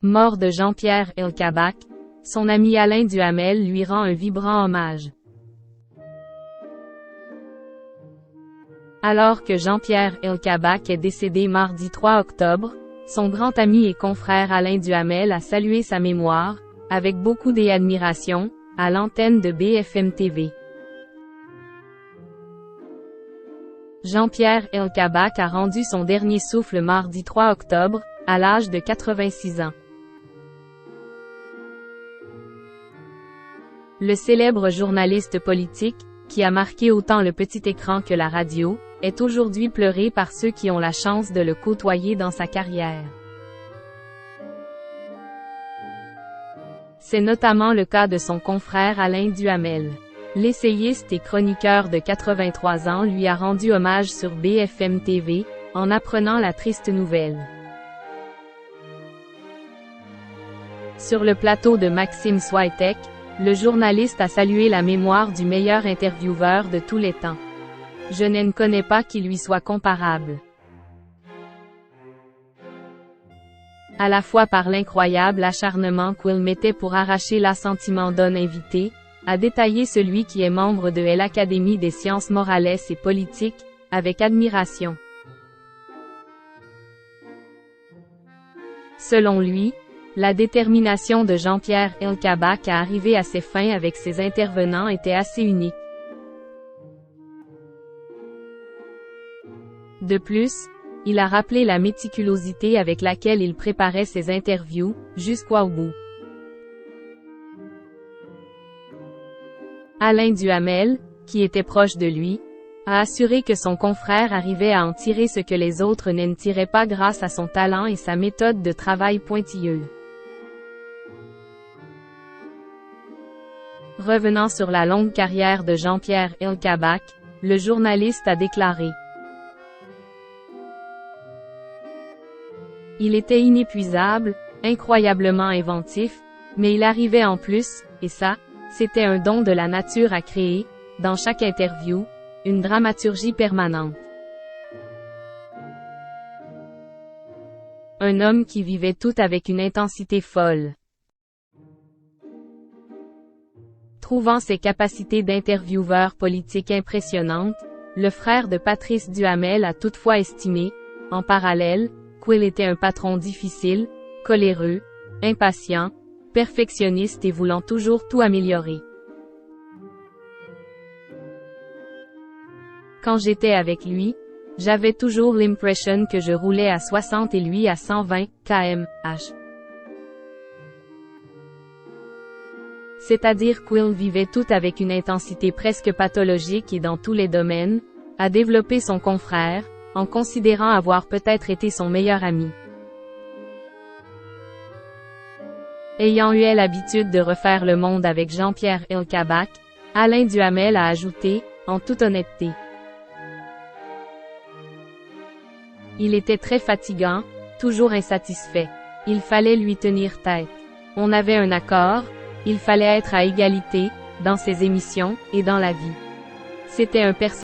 Mort de Jean-Pierre Elkabbach, son ami Alain Duhamel lui rend un vibrant hommage. Alors que Jean-Pierre Elkabbach est décédé mardi 3 octobre, son grand ami et confrère Alain Duhamel a salué sa mémoire, avec beaucoup d'admiration, à l'antenne de BFM TV. Jean-Pierre Elkabbach a rendu son dernier souffle mardi 3 octobre, à l'âge de 86 ans. Le célèbre journaliste politique, qui a marqué autant le petit écran que la radio, est aujourd'hui pleuré par ceux qui ont la chance de le côtoyer dans sa carrière. C'est notamment le cas de son confrère Alain Duhamel. L'essayiste et chroniqueur de 83 ans lui a rendu hommage sur BFM TV, en apprenant la triste nouvelle. Sur le plateau de Maxime Switek, le journaliste a salué la mémoire du meilleur intervieweur de tous les temps. Je ne connais pas qui lui soit comparable. À la fois par l'incroyable acharnement qu'il mettait pour arracher l'assentiment d'un invité, a détaillé celui qui est membre de l'Académie des sciences morales et politiques, avec admiration. Selon lui, la détermination de Jean-Pierre Elkabbach à arriver à ses fins avec ses intervenants était assez unique. De plus, il a rappelé la méticulosité avec laquelle il préparait ses interviews, jusqu'au bout. Alain Duhamel, qui était proche de lui, a assuré que son confrère arrivait à en tirer ce que les autres n'en tiraient pas grâce à son talent et sa méthode de travail pointilleuse. Revenant sur la longue carrière de Jean-Pierre Elkabbach, le journaliste a déclaré: « Il était inépuisable, incroyablement inventif, mais il arrivait en plus, et ça, c'était un don de la nature à créer, dans chaque interview, une dramaturgie permanente. Un homme qui vivait tout avec une intensité folle. » Trouvant ses capacités d'intervieweur politique impressionnantes, le frère de Patrice Duhamel a toutefois estimé, en parallèle, qu'il était un patron difficile, coléreux, impatient, perfectionniste et voulant toujours tout améliorer. Quand j'étais avec lui, j'avais toujours l'impression que je roulais à 60 et lui à 120 km/h. C'est-à-dire qu'il vivait tout avec une intensité presque pathologique et dans tous les domaines, a développé son confrère, en considérant avoir peut-être été son meilleur ami. Ayant eu l'habitude de refaire le monde avec Jean-Pierre Elkabbach, Alain Duhamel a ajouté, en toute honnêteté. Il était très fatigant, toujours insatisfait. Il fallait lui tenir tête. On avait un accord, il fallait être à égalité, dans ses émissions, et dans la vie. C'était un personnage